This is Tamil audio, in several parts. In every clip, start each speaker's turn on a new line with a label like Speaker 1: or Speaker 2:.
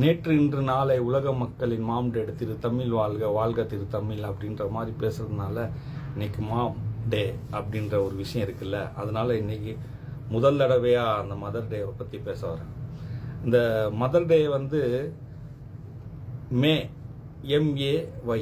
Speaker 1: நேற்று இன்று நாளை உலக மக்களின் மாம் டே திரு தமிழ் வாழ்க வாழ்க திரு தமிழ் அப்படின்ற மாதிரி பேசுறதுனால இன்னைக்கு மாம் டே அப்படின்ற ஒரு விஷயம் இருக்குல்ல, அதனால இன்னைக்கு முதல் தடவையா அந்த மதர் டேவை பத்தி பேச வரேன். இந்த மதர் டே வந்து மே MAY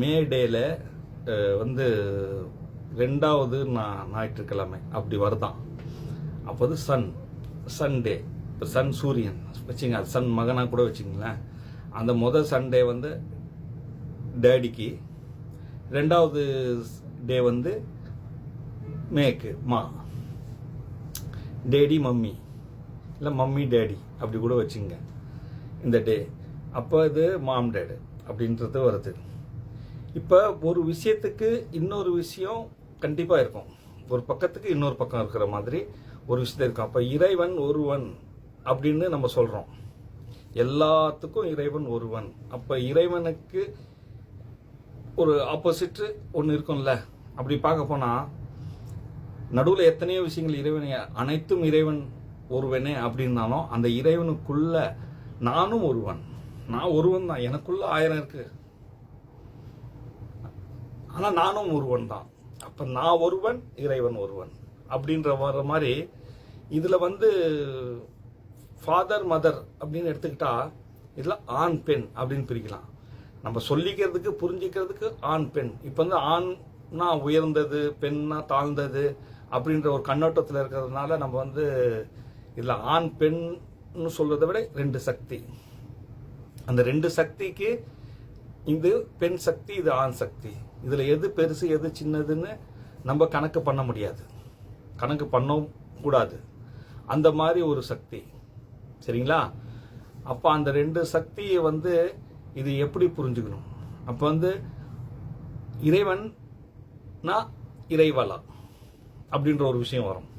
Speaker 1: மே டேல வந்து ரெண்டாவது ஞாயிற்றுக்கிழமை அப்படி வருதான். அப்போ வந்து சண்டே, இப்போ சன் சூரியன் வச்சுங்க, அது சன் மகனா கூட வச்சுங்களேன். அந்த முதல் சண்டே வந்து டேடிக்கு, ரெண்டாவது டே வந்து மேக்கு டேடி மம்மி, இல்லை மம்மி டேடி அப்படி கூட வச்சுங்க இந்த டே. அப்போ இது மாம் டேடு அப்படின்றது வருது. இப்போ ஒரு விஷயத்துக்கு இன்னொரு விஷயம் கண்டிப்பாக இருக்கும், ஒரு பக்கத்துக்கு இன்னொரு பக்கம் இருக்கிற மாதிரி ஒரு விஷயத்த இருக்கும். அப்போ இறைவன் ஒருவன் அப்படின்னு நம்ம சொல்கிறோம், எல்லாத்துக்கும் இறைவன் ஒருவன். அப்போ இறைவனுக்கு ஒரு ஆப்போசிட் ஒன்று இருக்கும்ல. அப்படி பார்க்க போனால் நடுவில் எத்தனையோ விஷயங்கள் இறைவனை, அனைத்தும் இறைவன் ஒருவனே அப்படின்னாலும் அந்த இறைவனுக்குள்ள நானும் ஒருவன், நான் ஒருவன் தான், எனக்குள்ள 1000 இருக்கு, ஆனால் நானும் ஒருவன் தான். அப்போ நான் ஒருவன், இறைவன் ஒருவன் அப்படின்ற வர மாதிரி இதில் வந்து ஃபாதர் மதர் அப்படின்னு எடுத்துக்கிட்டா இதில் ஆண் பெண் அப்படின்னு பிரிக்கலாம். நம்ம சொல்லிக்கிறதுக்கு புரிஞ்சிக்கிறதுக்கு ஆண் பெண். இப்போ வந்து ஆண்னா உயர்ந்தது, பெண்ணா தாழ்ந்தது அப்படின்ற ஒரு கண்ணோட்டத்தில் இருக்கிறதுனால நம்ம வந்து இதில் ஆண் பெண்ணு சொல்றதை விட 2 சக்தி. அந்த 2 சக்திக்கு இது பெண் சக்தி, இது ஆண் சக்தி. இதில் எது பெருசு எது சின்னதுன்னு நம்ம கணக்கு பண்ண முடியாது, கணக்கு பண்ணவும் கூடாது. அந்த மாதிரி ஒரு சக்தி, சரிங்களா? அப்போ அந்த 2 சக்தியை வந்து இது எப்படி புரிஞ்சுக்கணும்? அப்போ வந்து இறைவன்னா இறைவலா அப்படின்ற ஒரு விஷயம் வரும்.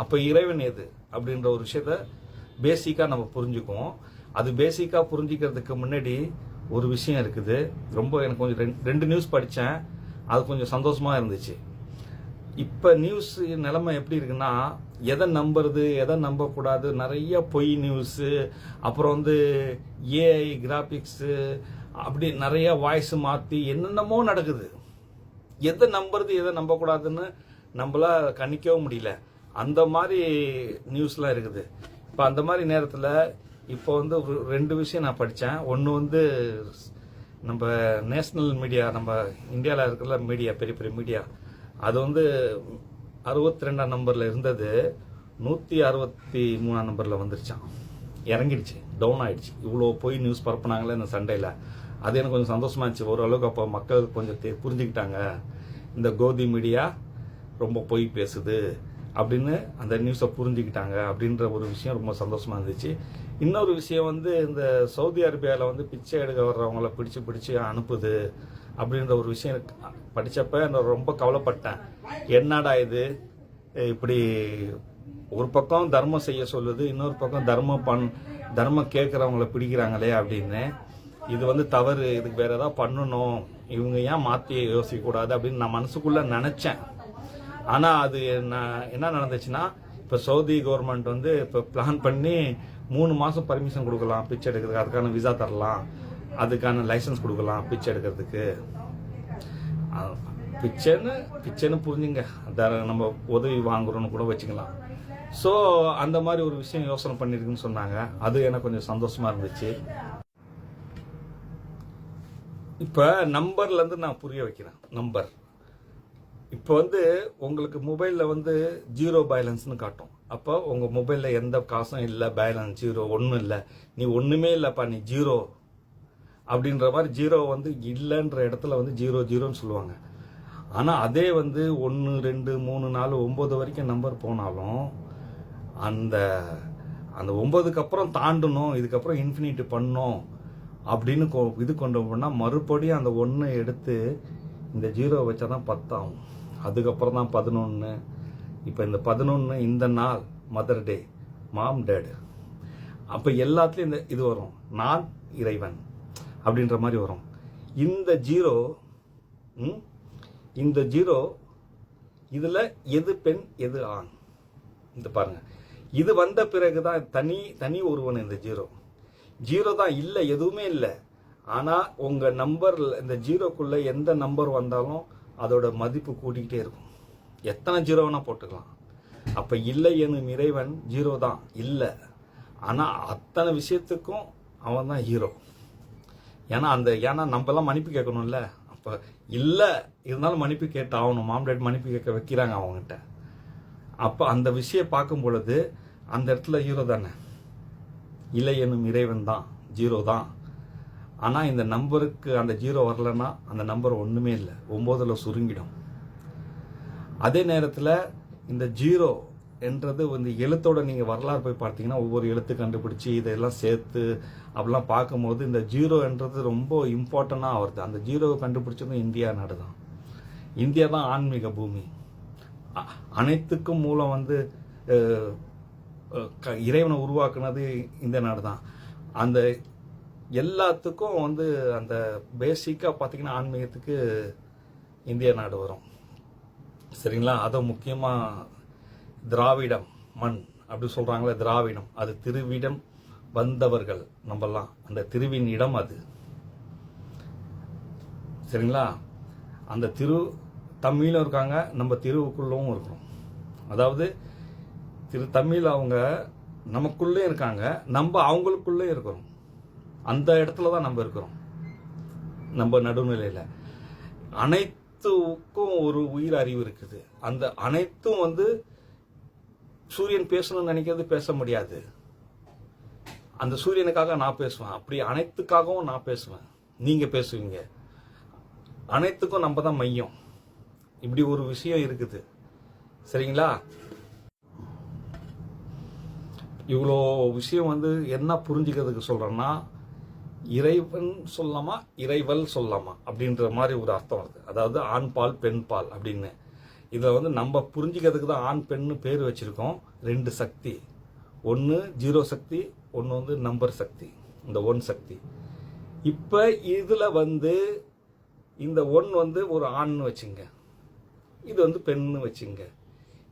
Speaker 1: அப்போ இறைவன் எது அப்படின்ற ஒரு விஷயத்த பேசிக்காக நம்ம புரிஞ்சுக்குவோம். அது பேசிக்காக புரிஞ்சிக்கிறதுக்கு முன்னாடி ஒரு விஷயம் இருக்குது. ரொம்ப எனக்கு கொஞ்சம் 2 நியூஸ் படித்தேன், அது கொஞ்சம் சந்தோஷமாக இருந்துச்சு. இப்போ நியூஸ் நிலைமை எப்படி இருக்குன்னா, எதை நம்புறது எதை நம்பக்கூடாது, நிறைய பொய் நியூஸு, அப்புறம் வந்து ஏஐ கிராபிக்ஸு, அப்படி நிறைய வாய்ஸ் மாற்றி என்னென்னமோ நடக்குது. எதை நம்புறது எதை நம்பக்கூடாதுன்னு நம்மளால் கணிக்கவும் முடியல. அந்த மாதிரி நியூஸ்லாம் இருக்குது. இப்போ அந்த மாதிரி நேரத்தில் இப்போ வந்து ஒரு 2 விஷயம் நான் படித்தேன். ஒன்று வந்து நம்ம நேஷ்னல் மீடியா, நம்ம இந்தியாவில் இருக்கிற மீடியா, பெரிய பெரிய மீடியா, அது வந்து 62ஆம் நம்பரில் இருந்தது 163ஆம் நம்பரில் வந்துருச்சான், இறங்கிடுச்சு, டவுன் ஆயிடுச்சு. இவ்வளோ போய் நியூஸ் பரப்புனாங்களே இந்த சண்டையில். அது எனக்கு கொஞ்சம் சந்தோஷமா இருந்துச்சு. ஓரளவுக்கு அப்போ மக்கள் கொஞ்சம் புரிஞ்சுக்கிட்டாங்க, இந்த கோதி மீடியா ரொம்ப பொய் பேசுது அப்படின்னு அந்த நியூஸை புரிஞ்சுக்கிட்டாங்க அப்படின்ற ஒரு விஷயம் ரொம்ப சந்தோஷமா இருந்துச்சு. இன்னொரு விஷயம் வந்து இந்த சவுதி அரேபியாவில் வந்து பிச்சை எடுக்க வர்றவங்கள பிடிச்சு அனுப்புது அப்படின்ற ஒரு விஷயம் படித்தப்ப நான் ரொம்ப கவலைப்பட்டேன். என்னடா இது, இப்படி ஒரு பக்கம் தர்மம் செய்ய சொல்லுது, இன்னொரு பக்கம் தர்மம் கேட்குறவங்கள பிடிக்கிறாங்களே அப்படின்னு. இது வந்து தவறு, இதுக்கு வேற ஏதாவது பண்ணணும், இவங்க ஏன் மாற்றி யோசிக்கக்கூடாது அப்படின்னு நான் மனசுக்குள்ள நினச்சேன். ஆனால் அது என்ன நடந்துச்சுன்னா, இப்போ சவுதி கவர்மெண்ட் வந்து இப்போ பிளான் பண்ணி 3 மாதம் பர்மிஷன் கொடுக்கலாம் பிச்சை எடுக்கிறதுக்கு, அதுக்கான விசா தரலாம், அதுக்கான லைசன்ஸ் கொடுக்கலாம் பிச்சை எடுக்கிறதுக்கு. பிச்சைன்னு புரிஞ்சுங்க, நம்ம உதவி வாங்குறோன்னு கூட வச்சுக்கலாம். ஸோ அந்த மாதிரி ஒரு விஷயம் யோசனை பண்ணியிருக்குன்னு சொன்னாங்க. அது எனக்கு கொஞ்சம் சந்தோஷமா இருந்துச்சு. இப்போ நம்பர்லேருந்து நான் புரிய வைக்கிறேன். நம்பர் இப்போ வந்து உங்களுக்கு மொபைலில் வந்து 0 பேலன்ஸ்னு காட்டும். அப்போ உங்கள் மொபைலில் எந்த காசும் இல்லை, பேலன்ஸ் 0, ஒன்றும் இல்லை, நீ ஒன்றுமே இல்லைப்பா, நீ 0 அப்படின்ற மாதிரி. 0 வந்து இல்லைன்ற இடத்துல வந்து 0 சொல்லுவாங்க. ஆனால் அதே வந்து 1 2 3 4 9 வரைக்கும் நம்பர் போனாலும் அந்த 9க்கு அப்புறம் தாண்டணும், இதுக்கப்புறம் இன்ஃபினிட்டி பண்ணணும் அப்படின்னு இது கொண்டு போனால் மறுபடியும் அந்த 1 எடுத்து இந்த 0 வச்சா தான் 10 ஆகும். அதுக்கப்புறம் தான் 11. இப்போ இந்த 11, இந்த நாள் மதர் டே, மாம் டேடு. அப்போ எல்லாத்துலேயும் இந்த இது வரும், நான் இறைவன் அப்படின்ற மாதிரி வரும். இந்த 0 இதில் எது பெண் எது ஆண், இந்த பாருங்க. இது வந்த பிறகுதான் தனி ஒருவன் இந்த 0. ஜீரோ தான், இல்லை எதுவுமே இல்லை. ஆனால் உங்கள் நம்பர் இந்த ஜீரோக்குள்ளே எந்த நம்பர் வந்தாலும் அதோட மதிப்பு கூட்டிக்கிட்டே இருக்கும். எத்தனை ஜீரோ வேணால் போட்டுக்கலாம். அப்போ இல்லை எனும் இறைவன் ஜீரோ தான் இல்லை. ஆனால் அத்தனை விஷயத்துக்கும் அவன் தான் ஹீரோ. ஏன்னா நம்மலாம் மன்னிப்பு கேட்கணும்ல. அப்போ இல்லை இருந்தாலும் மன்னிப்பு கேட்டு ஆகணும். மாம்டேட் மன்னிப்பு கேட்க வைக்கிறாங்க அவங்ககிட்ட. அப்போ அந்த விஷயம் பார்க்கும் பொழுது அந்த இடத்துல ஹீரோ தானே. இல்லை எனும் இறைவன் தான், ஜீரோ தான். ஆனால் இந்த நம்பருக்கு அந்த ஜீரோ வரலன்னா அந்த நம்பர் ஒன்றுமே இல்லை, 9ல் சுருங்கிடும். அதே நேரத்தில் இந்த ஜீரோ என்றது வந்து எழுத்தோட நீங்கள் வரலாறு போய் பார்த்தீங்கன்னா ஒவ்வொரு எழுத்து கண்டுபிடிச்சி இதெல்லாம் சேர்த்து அப்படிலாம் பார்க்கும்போது இந்த ஜீரோ என்றது ரொம்ப இம்பார்ட்டண்ட்டாக வருது. அந்த ஜீரோவை கண்டுபிடிச்சதும் இந்தியா நாடு தான். இந்தியா தான் ஆன்மீக பூமி. அனைத்துக்கும் மூலம் வந்து இறைவனை உருவாக்குனது இந்த நாடு தான். அந்த எல்லாத்துக்கும் வந்து அந்த பேசிக்காக பார்த்தீங்கன்னா ஆன்மீகத்துக்கு இந்திய நாடு வரும். சரிங்களா? அதை முக்கியமாக திராவிடம் மண் அப்படி சொல்கிறாங்களே, திராவிடம் அது திருவிடம் வந்தவர்கள் நம்மலாம், அந்த திருவின் இடம் அது. சரிங்களா? அந்த திரு தமிழும் இருக்காங்க, நம்ம திருவுக்குள்ளவும் இருக்கிறோம். அதாவது திரு தமிழ் அவங்க நமக்குள்ளே இருக்காங்க, நம்ம அவங்களுக்குள்ளே இருக்கிறோம். அந்த இடத்துல தான் நம்ம இருக்கிறோம், நம்ம நடுநிலையில். அனைத்துக்கும் ஒரு உயிர் அறிவு இருக்குது. அந்த அனைத்தும் வந்து சூரியன் பேசணும்னு நினைக்கிறது பேச முடியாது. அந்த சூரியனுக்காக நான் பேசுவேன், அப்படி அனைத்துக்காகவும் நான் பேசுவேன், நீங்க பேசுவீங்க. அனைத்துக்கும் நம்ம தான் மையம். இப்படி ஒரு விஷயம் இருக்குது. சரிங்களா? இவ்வளோ விஷயம் வந்து என்ன புரிஞ்சுக்கிறதுக்கு சொல்றேன்னா, இறைவன் சொல்லலாமா இறைவல் சொல்லலாமா அப்படின்ற மாதிரி ஒரு அர்த்தம் வருது. அதாவது ஆண் பால் பெண் பால் அப்படின்னு. இதில் வந்து நம்ம புரிஞ்சுக்கிறதுக்கு தான் ஆண் பெண்ணு பேர் வச்சிருக்கோம். 2 சக்தி, ஒன்று ஜீரோ சக்தி, ஒன்று வந்து நம்பர் சக்தி, இந்த 1 சக்தி. இப்போ இதில் வந்து இந்த 1 வந்து ஒரு ஆண்னு வச்சுங்க, இது வந்து பெண்ணு வச்சுங்க.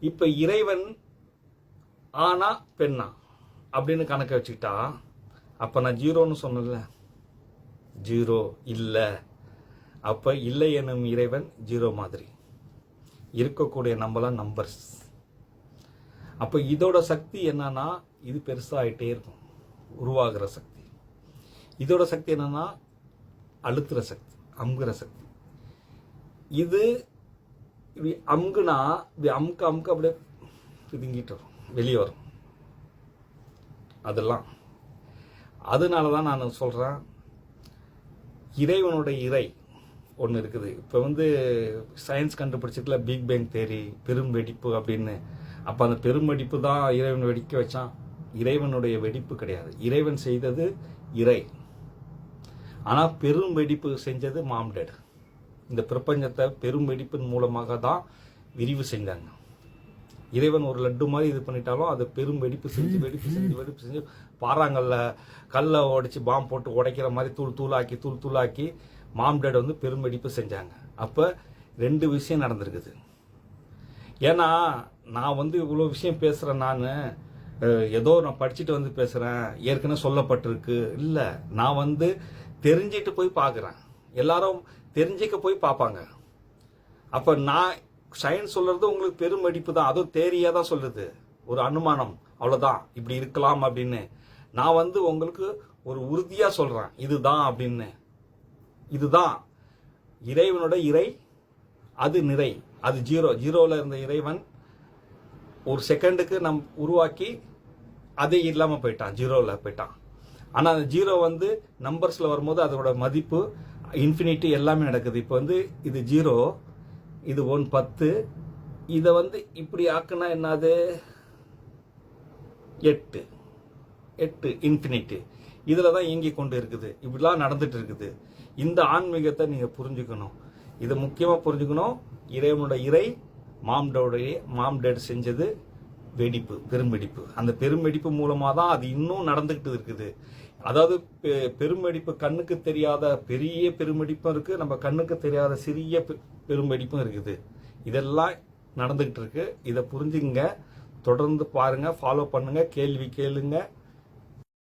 Speaker 1: இப்போ இறைவன் ஆனா பெண்ணா அப்படின்னு கணக்கை வச்சுக்கிட்டா, அப்போ நான் ஜீரோன்னு சொன்னல, ஜீரோ இல்லை. அப்போ இல்லை எனும் இறைவன் ஜீரோ மாதிரி இருக்கக்கூடிய நம்மளாம் நம்பர்ஸ். அப்போ இதோட சக்தி என்னன்னா, இது பெருசாகிட்டே இருக்கும், உருவாகிற சக்தி. இதோட சக்தி என்னன்னா அழுத்துற சக்தி, அமுகிற சக்தி. இது இப்படி அமுகுனா இப்படி அமுக்க அப்படியே பிதுங்கிட்டு வரும், வெளியே வரும். அதெல்லாம் அதனால தான் நான் சொல்கிறேன், இறைவனுடைய இறை ஒன்று இருக்குது. இப்போ வந்து சயின்ஸ் கண்டுபிடிச்சிட்டுல பிக் பேங் தேரி, பெரும் வெடிப்பு அப்படின்னு. அப்போ அந்த பெரும் வெடிப்பு தான் இறைவன் வெடிக்க வச்சான். இறைவனுடைய வெடிப்பு கிடையாது, இறைவன் செய்தது இறை. ஆனால் பெரும் வெடிப்பு செஞ்சது மாம்டேட். இந்த பிரபஞ்சத்தை பெரும் வெடிப்பின் மூலமாக தான் விரிவு செஞ்சாங்க. இறைவன் ஒரு லட்டு மாதிரி இது பண்ணிட்டாலும் அது பெரும் வெடிப்பு செஞ்சு பாறாங்கல்ல கல்லை உடைச்சி பாம்பு போட்டு உடைக்கிற மாதிரி தூள் தூளாக்கி மாம்டேட் வந்து பெரும் வெடிப்பு செஞ்சாங்க. அப்போ 2 விஷயம் நடந்திருக்குது. ஏன்னா நான் வந்து இவ்வளோ விஷயம் பேசுகிறேன், நான் ஏதோ நான் படிச்சுட்டு வந்து பேசுகிறேன், ஏற்கனவே சொல்லப்பட்டிருக்கு இல்லை. நான் வந்து தெரிஞ்சிட்டு போய் பார்க்குறேன், எல்லாரும் தெரிஞ்சிக்க போய் பார்ப்பாங்க. அப்போ நான் சயின்ஸ் சொல்றது உங்களுக்கு பெரும் வெடிப்பு தான், அதுவும் தேரியா தான் சொல்லுது, ஒரு அனுமானம், அவ்வளோதான், இப்படி இருக்கலாம் அப்படின்னு. நான் வந்து உங்களுக்கு ஒரு உறுதியாக சொல்கிறேன், இதுதான் அப்படின்னு. இதுதான் இறைவனோட இறை, அது நிறை, அது ஜீரோவில் இருந்த இறைவன் ஒரு செகண்டுக்கு நம் உருவாக்கி அதே இல்லாமல் போயிட்டான், ஜீரோவில் போயிட்டான். ஆனால் அந்த ஜீரோ வந்து நம்பர்ஸில் வரும்போது அதோட மதிப்பு இன்ஃபினிட்டி எல்லாமே நடக்குது. இப்போ வந்து இது 0, இது 1 10, இதை வந்து இப்படி ஆக்குனா என்னது 8 இன்ஃபினிட்டி. இதில் தான் இயங்கி கொண்டு இருக்குது, இப்படிலாம் நடந்துட்டு இருக்குது. இந்த ஆன்மீகத்தை நீங்கள் புரிஞ்சுக்கணும், இதை முக்கியமாக புரிஞ்சுக்கணும். இறைவனோட இறை மாம்டேட் செஞ்சது வெடிப்பு, பெரும்பெடிப்பு. அந்த பெரும்பெடிப்பு மூலமாக தான் அது இன்னும் நடந்துகிட்டு இருக்குது. அதாவது பெரும்பெடிப்பு கண்ணுக்கு தெரியாத பெரிய பெரும்பெடிப்பும் இருக்குது, நம்ம கண்ணுக்கு தெரியாத சிறிய பெரும்பெடிப்பும் இருக்குது. இதெல்லாம் நடந்துகிட்டு இருக்கு. இதை புரிஞ்சுங்க, தொடர்ந்து பாருங்க, ஃபாலோ பண்ணுங்க, கேள்வி கேளுங்க.